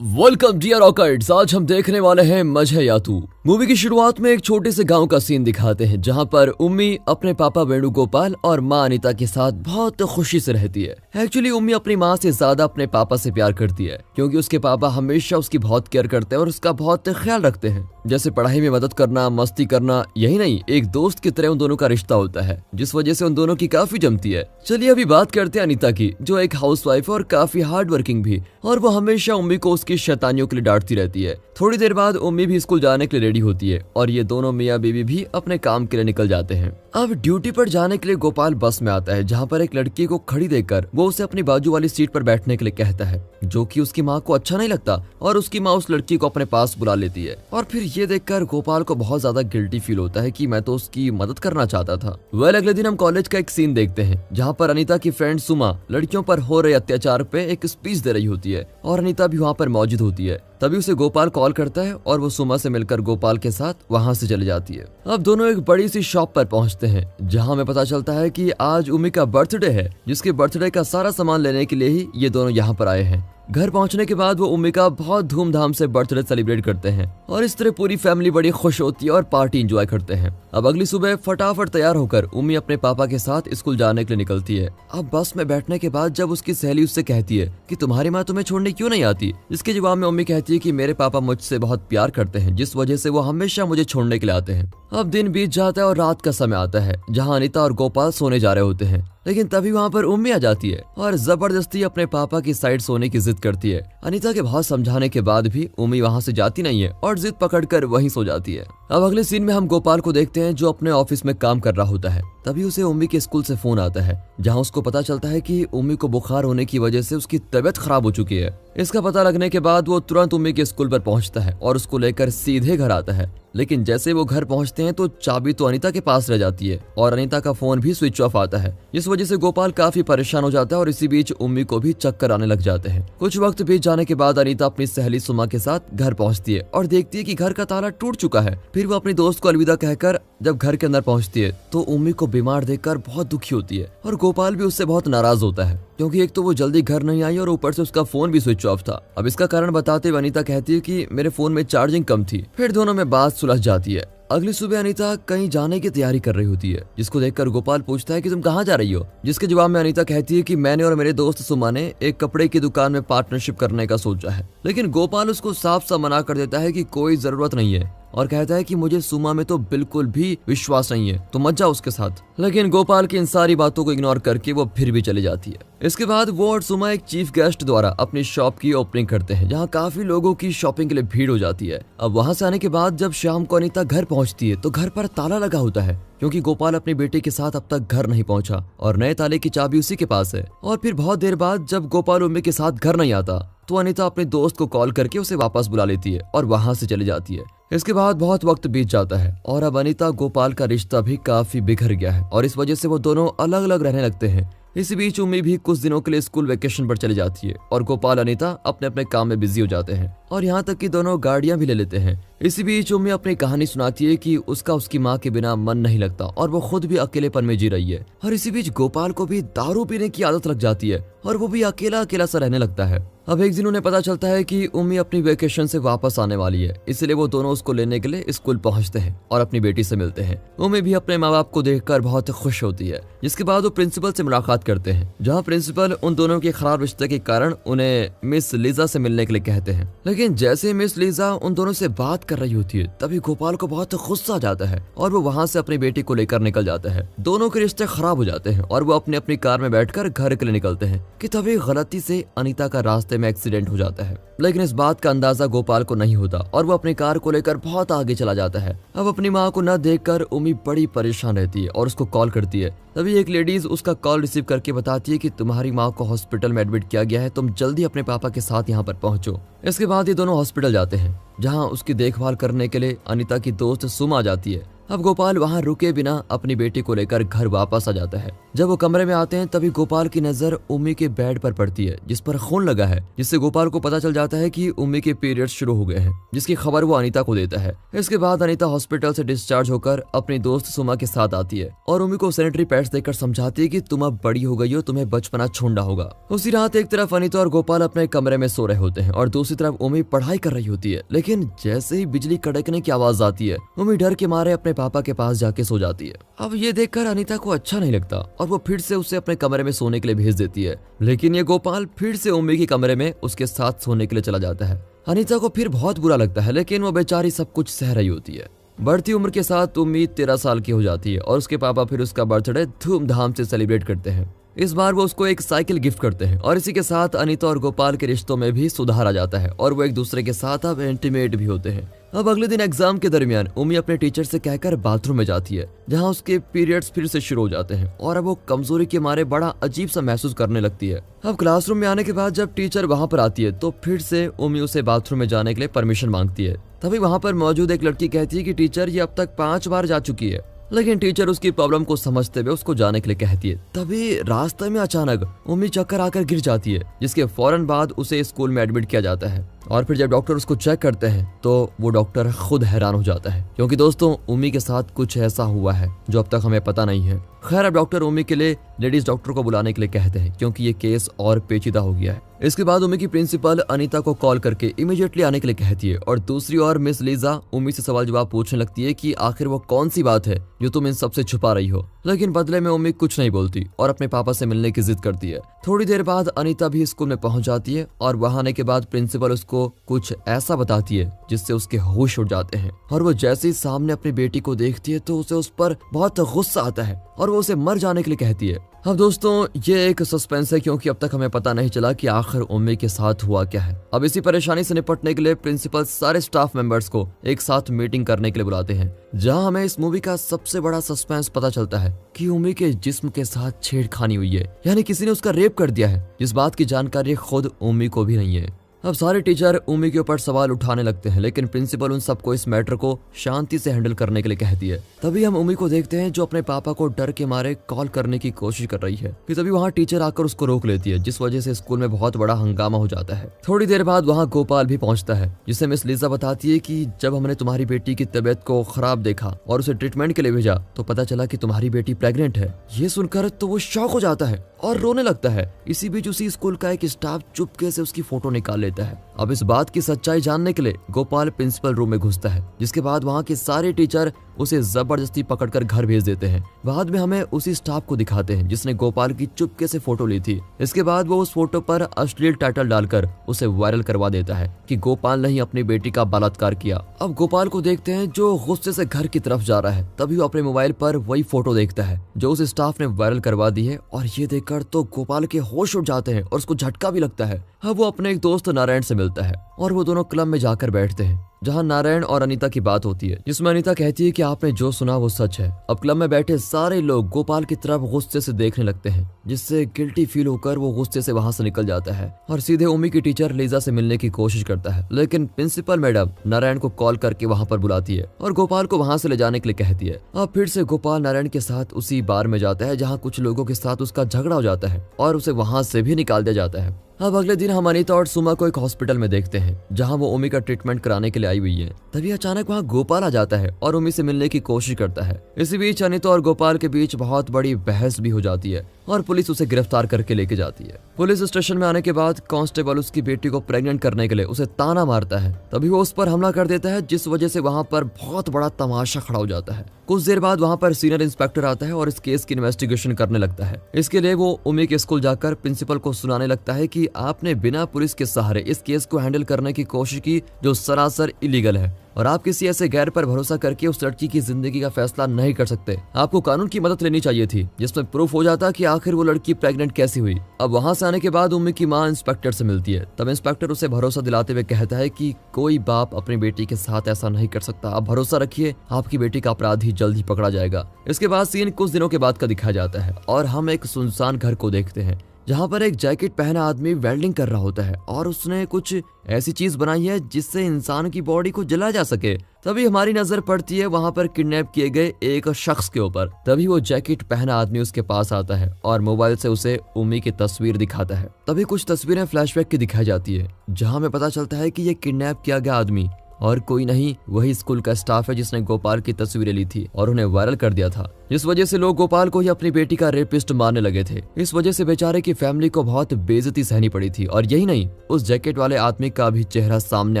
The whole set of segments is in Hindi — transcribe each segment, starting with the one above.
Welcome dear रॉकर्ट्स। आज हम देखने वाले हैं मजह यातू। मूवी की शुरुआत में एक छोटे से गांव का सीन दिखाते हैं जहां पर उम्मी अपने पापा वेणुगोपाल और मां अनीता के साथ बहुत खुशी से रहती है। एक्चुअली उम्मी अपनी मां से ज्यादा अपने पापा से प्यार करती है क्योंकि उसके पापा हमेशा उसकी बहुत केयर करते हैं और उसका बहुत ख्याल रखते हैं। जैसे पढ़ाई में मदद करना, मस्ती करना, यही नहीं एक दोस्त की तरह उन दोनों का रिश्ता होता है जिस वजह से उन दोनों की काफी जमती है। चलिए अभी बात करते हैं अनीता की, जो एक हाउसवाइफ है और काफी हार्ड वर्किंग भी, और वो हमेशा उम्मी को उसकी शैतानियों के लिए डांटती रहती है। थोड़ी देर बाद उम्मी भी स्कूल जाने के लिए रेडी होती है और ये दोनों मियाँ बीवी भी अपने काम के लिए निकल जाते हैं। अब ड्यूटी पर जाने के लिए गोपाल बस में आता है जहाँ पर एक लड़की को खड़ी देखकर वो उसे अपनी बाजू वाली सीट पर बैठने के लिए कहता है, जो कि उसकी माँ को अच्छा नहीं लगता और उसकी माँ उस लड़की को अपने पास बुला लेती है। और फिर ये देखकर गोपाल को बहुत ज्यादा गिल्टी फील होता है कि मैं तो उसकी मदद करना चाहता था। अगले दिन हम कॉलेज का एक सीन देखते हैं जहाँ पर अनीता की फ्रेंड सुमा लड़कियों पर हो रहे अत्याचार पे एक स्पीच दे रही होती है और अनीता भी वहाँ पर मौजूद होती है। तभी उसे गोपाल कॉल करता है और वो सुमा से मिलकर गोपाल के साथ वहाँ से चली जाती है। अब दोनों एक बड़ी सी शॉप पर पहुँचते हैं जहाँ हमें पता चलता है कि आज उम्मी का बर्थडे है, जिसके बर्थडे का सारा सामान लेने के लिए ही ये दोनों यहाँ पर आए हैं। घर पहुंचने के बाद वो उम्मी का बहुत धूमधाम से बर्थडे सेलिब्रेट करते हैं और इस तरह पूरी फैमिली बड़ी खुश होती है और पार्टी एंजॉय करते हैं। अब अगली सुबह फटाफट तैयार होकर उम्मी अपने पापा के साथ स्कूल जाने के लिए निकलती है। अब बस में बैठने के बाद जब उसकी सहेली उससे कहती है कि तुम्हारी माँ तुम्हें छोड़ने क्यों नहीं आती, इसके जवाब में उम्मी कहती है कि मेरे पापा मुझसे बहुत प्यार करते हैं जिस वजह से वो हमेशा मुझे छोड़ने के लिए आते हैं। अब दिन बीत जाता है और रात का समय आता है जहाँ अनीता और गोपाल सोने जा रहे होते हैं, लेकिन तभी वहाँ पर उम्मी आ जाती है और जबरदस्ती अपने पापा की साइड सोने की जिद करती है। अनीता के बहुत समझाने के बाद भी उम्मी वहाँ से जाती नहीं है और जिद पकड़कर वहीं सो जाती है। अब अगले सीन में हम गोपाल को देखते हैं जो अपने ऑफिस में काम कर रहा होता है। तभी उसे उम्मी के स्कूल से फोन आता है जहाँ उसको पता चलता है कि उम्मी को बुखार होने की वजह से उसकी तबीयत खराब हो चुकी है। इसका पता लगने के बाद वो तुरंत उम्मी के स्कूल पर पहुंचता है और उसको लेकर सीधे घर आता है। लेकिन जैसे वो घर पहुंचते हैं तो चाबी तो अनीता के पास रह जाती है और अनीता का फोन भी स्विच ऑफ आता है, जिस वजह से गोपाल काफी परेशान हो जाता है और इसी बीच उम्मी को भी चक्कर आने लग जाते हैं। कुछ वक्त बीत जाने के बाद अनीता अपनी सहेली सुमा के साथ घर पहुंचती है और देखती है कि घर का ताला टूट चुका है। फिर वो अपनी दोस्त को अलविदा कहकर जब घर के अंदर पहुंचती है तो उम्मी को बीमार देखकर बहुत दुखी होती है और गोपाल भी उससे बहुत नाराज होता है क्योंकि एक तो वो जल्दी घर नहीं आई और ऊपर से उसका फोन भी स्विच ऑफ था। अब इसका कारण बताते हुए अनीता कहती है कि मेरे फोन में चार्जिंग कम थी। फिर दोनों में बात सुलझ जाती है। अगली सुबह अनीता कहीं जाने की तैयारी कर रही होती है, जिसको देखकर गोपाल पूछता है कि तुम कहाँ जा रही हो, जिसके जवाब में अनीता कहती है कि मैंने और मेरे दोस्त सुमा ने एक कपड़े की दुकान में पार्टनरशिप करने का सोचा है। लेकिन गोपाल उसको साफ साफ मना कर देता है कि कोई जरूरत नहीं है और कहता है कि मुझे सुमा में तो बिल्कुल भी विश्वास नहीं है, तो मत जाओ उसके साथ। लेकिन गोपाल की इन सारी बातों को इग्नोर करके वो फिर भी चली जाती है। इसके बाद वो और सुमा एक चीफ गेस्ट द्वारा अपनी शॉप की ओपनिंग करते हैं जहाँ काफी लोगों की शॉपिंग के लिए भीड़ हो जाती है। अब वहाँ से आने के बाद जब शाम को अनीता घर पहुँचती है तो घर पर ताला लगा होता है क्योंकि गोपाल अपने बेटे के साथ अब तक घर नहीं पहुंचा और नए ताले की चाबी उसी के पास है। और फिर बहुत देर बाद जब गोपाल उम्मी के साथ घर नहीं आता तो अनीता अपने दोस्त को कॉल करके उसे वापस बुला लेती है और वहां से चली जाती है। इसके बाद बहुत वक्त बीत जाता है और अब अनीता गोपाल का रिश्ता भी काफी बिखर गया है और इस वजह से वो दोनों अलग अलग रहने लगते हैं। इसी बीच उम्मी भी कुछ दिनों के लिए स्कूल वेकेशन पर चली जाती है और गोपाल अनीता अपने अपने काम में बिजी हो जाते हैं और यहाँ तक कि दोनों गाड़ियां भी ले लेते हैं। इसी बीच उम्मी अपनी कहानी सुनाती है कि उसकी माँ के बिना मन नहीं लगता और वो खुद भी अकेलेपन में जी रही है। और इसी बीच गोपाल को भी दारू पीने की आदत लग जाती है और वो भी अकेला अकेला सा रहने लगता है। अब एक दिन उन्हें पता चलता है कि उम्मी अपनी वेकेशन से वापस आने वाली है, इसलिए वो दोनों उसको लेने के लिए स्कूल पहुंचते हैं और अपनी बेटी से मिलते हैं। उम्मी भी अपने माँ बाप को देखकर बहुत खुश होती है, जिसके बाद वो प्रिंसिपल से मुलाकात करते हैं जहाँ प्रिंसिपल उन दोनों के खराब रिश्ते के कारण उन्हें मिस लीजा से मिलने के लिए कहते हैं। लेकिन जैसे मिस लीजा उन दोनों से बात कर रही होती है तभी गोपाल को बहुत गुस्सा आ जाता है और वो वहाँ से अपनी बेटी को लेकर निकल जाता है। दोनों के रिश्ते खराब हो जाते हैं और वो अपनी अपनी कार में बैठकर घर के लिए निकलते हैं कि तभी गलती से अनीता का रास्ते में एक्सीडेंट हो जाता है। लेकिन इस बात का अंदाजा गोपाल को नहीं होता और वो अपनी कार को लेकर बहुत आगे चला जाता है। अब अपनी माँ को न देखकर उम्मी बड़ी परेशान रहती है और उसको कॉल करती है। तभी एक लेडीज उसका कॉल रिसीव करके बताती है कि तुम्हारी माँ को हॉस्पिटल में एडमिट किया गया है, तुम जल्दी अपने पापा के साथ यहाँ पर पहुँचो। इसके बाद ये दोनों हॉस्पिटल जाते हैं जहाँ उसकी देखभाल करने के लिए अनीता की दोस्त सुमा आ जाती है। अब गोपाल वहाँ रुके बिना अपनी बेटी को लेकर घर वापस आ जाता है। जब वो कमरे में आते हैं तभी गोपाल की नजर उम्मी के बेड पर पड़ती है जिस पर खून लगा है, जिससे गोपाल को पता चल जाता है कि उम्मी के पीरियड्स शुरू हो गए हैं, जिसकी खबर वो अनीता को देता है। इसके बाद अनीता हॉस्पिटल से डिस्चार्ज होकर अपनी दोस्त सुमा के साथ आती है और उम्मी को सैनिटरी पैड्स देकर समझाती है कि तुम अब बड़ी हो गई हो, तुम्हें बचपना छोड़ना होगा। उसी रात एक तरफ अनीता और गोपाल अपने कमरे में सो रहे होते हैं और दूसरी तरफ उम्मी पढ़ाई कर रही होती है, लेकिन जैसे ही बिजली कड़कने की आवाज आती है उम्मी डर के मारे अपने पापा के पास जाके सो जाती है। अब ये देखकर अनीता को अच्छा नहीं लगता और वो फिर से उसे अपने कमरे में सोने के लिए भेज देती है, लेकिन ये गोपाल फिर से उम्मी के कमरे में उसके साथ सोने के लिए चला जाता है। अनीता को फिर बहुत बुरा लगता है, लेकिन वो बेचारी सब कुछ सह रही होती है। बढ़ती उम्र के साथ उम्मी 13 साल की हो जाती है और उसके पापा फिर उसका बर्थडे धूमधाम से सेलिब्रेट करते हैं। इस बार वो उसको एक साइकिल गिफ्ट करते हैं और इसी के साथ अनीता और गोपाल के रिश्तों में भी सुधार आ जाता है और वो एक दूसरे के साथ अब इंटीमेट भी होते हैं। अब अगले दिन एग्जाम के दरमियान उम्मी अपने टीचर से कहकर बाथरूम में जाती है, जहां उसके पीरियड्स फिर से शुरू हो जाते हैं और अब वो कमजोरी के मारे बड़ा अजीब सा महसूस करने लगती है। अब क्लासरूम में आने के बाद जब टीचर वहां पर आती है तो फिर से उम्मी उसे बाथरूम में जाने के लिए परमिशन मांगती है। तभी वहां पर मौजूद एक लड़की कहती है कि टीचर ये अब तक 5 बार जा चुकी है, लेकिन टीचर उसकी प्रॉब्लम को समझते हुए उसको जाने के लिए कहती है। तभी रास्ते में अचानक उम्मी चक्कर आकर गिर जाती है, जिसके फौरन बाद उसे स्कूल में एडमिट किया जाता है और फिर जब डॉक्टर उसको चेक करते हैं तो वो डॉक्टर खुद हैरान हो जाता है, क्योंकि दोस्तों उम्मी के साथ कुछ ऐसा हुआ है जो अब तक हमें पता नहीं है। खैर अब डॉक्टर उम्मी के लिए लेडीज डॉक्टर को बुलाने के लिए कहते हैं, क्योंकि ये केस और पेचीदा हो गया है। इसके बाद उम्मी की प्रिंसिपल अनीता को कॉल करके इमीडिएटली आने के लिए कहती है और दूसरी ओर मिस लीजा उम्मी से सवाल जवाब पूछने लगती है कि आखिर वो कौन सी बात है जो तुम इन सबसे छुपा रही हो, लेकिन बदले में उम्मी कुछ नहीं बोलती और अपने पापा से मिलने की जिद करती है। थोड़ी देर बाद अनीता भी स्कूल में पहुंच जाती है और वहां आने के बाद प्रिंसिपल उसको कुछ ऐसा बताती है जिससे उसके होश उड़ जाते हैं और वो जैसे ही सामने अपनी बेटी को देखती है तो उसे उस पर बहुत गुस्सा आता है और वो उसे मर जाने के लिए कहती है। अब दोस्तों ये एक सस्पेंस है, क्योंकि अब तक हमें पता नहीं चला कि आखिर उम्मी के साथ हुआ क्या है। अब इसी परेशानी से निपटने के लिए प्रिंसिपल सारे स्टाफ मेंबर्स को एक साथ मीटिंग करने के लिए बुलाते हैं, जहां हमें इस मूवी का सबसे बड़ा सस्पेंस पता चलता है कि उम्मी के जिस्म के साथ छेड़खानी हुई है, यानी किसी ने उसका रेप कर दिया है, जिस बात की जानकारी खुद उम्मी को भी नहीं है। अब सारे टीचर उम्मी के ऊपर सवाल उठाने लगते हैं, लेकिन प्रिंसिपल उन सबको इस मैटर को शांति से हैंडल करने के लिए कहती है। तभी हम उम्मी को देखते हैं जो अपने पापा को डर के मारे कॉल करने की कोशिश कर रही है कि तभी वहाँ टीचर आकर उसको रोक लेती है, जिस वजह से स्कूल में बहुत बड़ा हंगामा हो जाता है। थोड़ी देर बाद वहाँ गोपाल भी पहुँचता है, जिसे मिस लीजा बताती है कि जब हमने तुम्हारी बेटी की तबीयत को खराब देखा और उसे ट्रीटमेंट के लिए भेजा तो पता चला कि तुम्हारी बेटी प्रेग्नेंट है। ये सुनकर तो वो शॉक हो जाता है और रोने लगता है। इसी बीच उसी स्कूल का एक स्टाफ चुपके से उसकी फोटो निकाल लेता है। अब इस बात की सच्चाई जानने के लिए गोपाल प्रिंसिपल रूम में घुसता है, जिसके बाद वहाँ के सारे टीचर उसे जबरदस्ती पकड़कर घर भेज देते हैं। बाद में हमें उसी स्टाफ को दिखाते हैं जिसने गोपाल की चुपके से फोटो ली थी। इसके बाद वो उस फोटो पर अश्लील टाइटल डालकर उसे वायरल करवा देता है कि गोपाल ने ही अपनी बेटी का बलात्कार किया। अब गोपाल को देखते हैं जो गुस्से से घर की तरफ जा रहा है, तभी वो अपने मोबाइल पर वही फोटो देखता है जो उस स्टाफ ने वायरल करवा दी है और ये देखकर तो गोपाल के होश उड़ जाते हैं और उसको झटका भी लगता है। अब वो अपने एक दोस्त नारायण से मिलता है और वो दोनों क्लब में जाकर बैठते हैं, जहां नारायण और अनीता की बात होती है, जिसमें अनीता कहती है कि आपने जो सुना वो सच है। अब क्लब में बैठे सारे लोग गोपाल की तरफ गुस्से से देखने लगते हैं, जिससे गिल्टी फील होकर वो गुस्से से वहां से निकल जाता है और सीधे उम्मी की टीचर लीजा से मिलने की कोशिश करता है, लेकिन प्रिंसिपल मैडम नारायण को कॉल करके वहां पर बुलाती है और गोपाल को वहां से ले जाने के लिए कहती है। अब फिर से गोपाल नारायण के साथ उसी बार में जाता है जहाँ कुछ लोगों के साथ उसका झगड़ा हो जाता है और उसे वहां से भी निकाल दिया जाता है। अब अगले दिन हम अनीता और सुमा को एक हॉस्पिटल में देखते हैं, जहां वो उम्मी का ट्रीटमेंट कराने के लिए आई हुई है। तभी अचानक वहां गोपाल आ जाता है और उम्मी से मिलने की कोशिश करता है। इसी बीच अनीता और गोपाल के बीच बहुत बड़ी बहस भी हो जाती है और पुलिस उसे गिरफ्तार करके लेके जाती है। पुलिस स्टेशन में आने के बाद कांस्टेबल उसकी बेटी को प्रेग्नेंट करने के लिए उसे ताना मारता है। तभी वो उस पर हमला कर देता है, जिस वजह से वहाँ पर बहुत बड़ा तमाशा खड़ा हो जाता है। कुछ देर बाद वहाँ पर सीनियर इंस्पेक्टर आता है और इस केस की इन्वेस्टिगेशन करने लगता है। इसके लिए वो उम्मी के स्कूल जाकर प्रिंसिपल को सुनाने लगता है कि आपने बिना पुलिस के सहारे इस केस को हैंडल करने की कोशिश की, जो सरासर इलीगल है, और आप किसी ऐसे गैर पर भरोसा करके उस लड़की की जिंदगी का फैसला नहीं कर सकते। आपको कानून की मदद लेनी चाहिए थी, जिसमें प्रूफ हो जाता कि आखिर वो लड़की प्रेग्नेंट कैसी हुई। अब वहां से आने के बाद उम्मी की मां इंस्पेक्टर से मिलती है। तब इंस्पेक्टर उसे भरोसा दिलाते हुए कहता है कि कोई बाप अपनी बेटी के साथ ऐसा नहीं कर सकता, आप भरोसा रखिए, आपकी बेटी का अपराधी जल्द ही पकड़ा जाएगा। इसके बाद सीन कुछ दिनों के बाद का दिखाया जाता है और हम एक सुनसान घर को देखते हैं, जहाँ पर एक जैकेट पहना आदमी वेल्डिंग कर रहा होता है और उसने कुछ ऐसी चीज बनाई है जिससे इंसान की बॉडी को जला जा सके। तभी हमारी नजर पड़ती है वहाँ पर किडनैप किए गए एक शख्स के ऊपर। तभी वो जैकेट पहना आदमी उसके पास आता है और मोबाइल से उसे उम्मी की तस्वीर दिखाता है। तभी कुछ तस्वीरें फ्लैशबैक की दिखाई जाती है, जहाँ हमें पता चलता है कि ये किडनैप किया गया आदमी और कोई नहीं, वही स्कूल का स्टाफ है जिसने गोपाल की तस्वीरें ली थी और उन्हें वायरल कर दिया था। इस वजह से लोग गोपाल को ही अपनी बेटी का रेपिस्ट मानने लगे थे। इस वजह से बेचारे की फैमिली को बहुत बेइज्जती सहनी पड़ी थी। और यही नहीं, उस जैकेट वाले आदमी का भी चेहरा सामने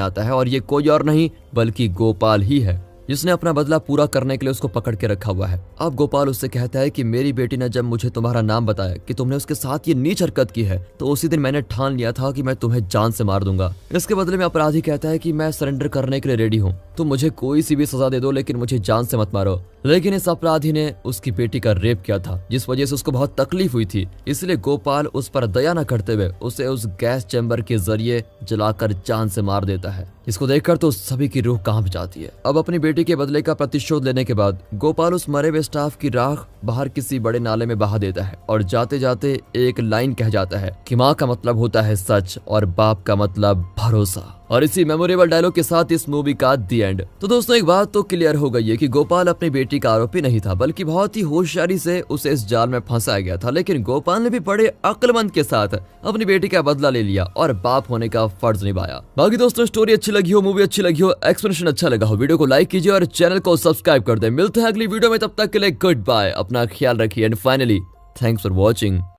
आता है और ये कोई और नहीं बल्कि गोपाल ही है, जिसने अपना बदला पूरा करने के लिए उसको पकड़ के रखा हुआ है। अब गोपाल उससे कहता है कि मेरी बेटी ने जब मुझे तुम्हारा नाम बताया कि तुमने उसके साथ ये नीच हरकत की है, तो उसी दिन मैंने ठान लिया था कि मैं तुम्हें जान से मार दूंगा। इसके बदले में अपराधी कहता है कि मैं सरेंडर करने के लिए रेडी हूँ, तुम मुझे कोई सी भी सजा दे दो लेकिन मुझे जान से मत मारो। लेकिन इस अपराधी ने उसकी बेटी का रेप किया था, जिस वजह से उसको बहुत तकलीफ हुई थी। इसलिए गोपाल उस पर दया न करते हुए उसे उस गैस चैम्बर के जरिए जलाकर जान से मार देता है। इसको देखकर तो सभी की रूह कांप जाती है। अब अपनी बेटी के बदले का प्रतिशोध लेने के बाद गोपाल उस मरे हुए स्टाफ की राख बाहर किसी बड़े नाले में बहा देता है और जाते जाते एक लाइन कह जाता है कि माँ का मतलब होता है सच और बाप का मतलब भरोसा। और इसी मेमोरेबल डायलॉग के साथ इस मूवी का दी एंड। तो दोस्तों एक बात तो क्लियर हो गई है कि गोपाल अपनी बेटी का आरोपी नहीं था, बल्कि बहुत ही होशियारी से उसे इस जाल में फंसाया गया था। लेकिन गोपाल ने भी बड़े अक्लमंद के साथ अपनी बेटी का बदला ले लिया और बाप होने का फर्ज निभाया। बाकी दोस्तों स्टोरी अच्छी लगी हो, मूवी अच्छी लगी हो, एक्सप्लेनेशन अच्छा लगा हो, वीडियो को लाइक कीजिए और चैनल को सब्सक्राइब कर दे। मिलते हैं अगली वीडियो में, तब तक के लिए गुड बाय, अपना ख्याल रखिए and finally thanks for watching.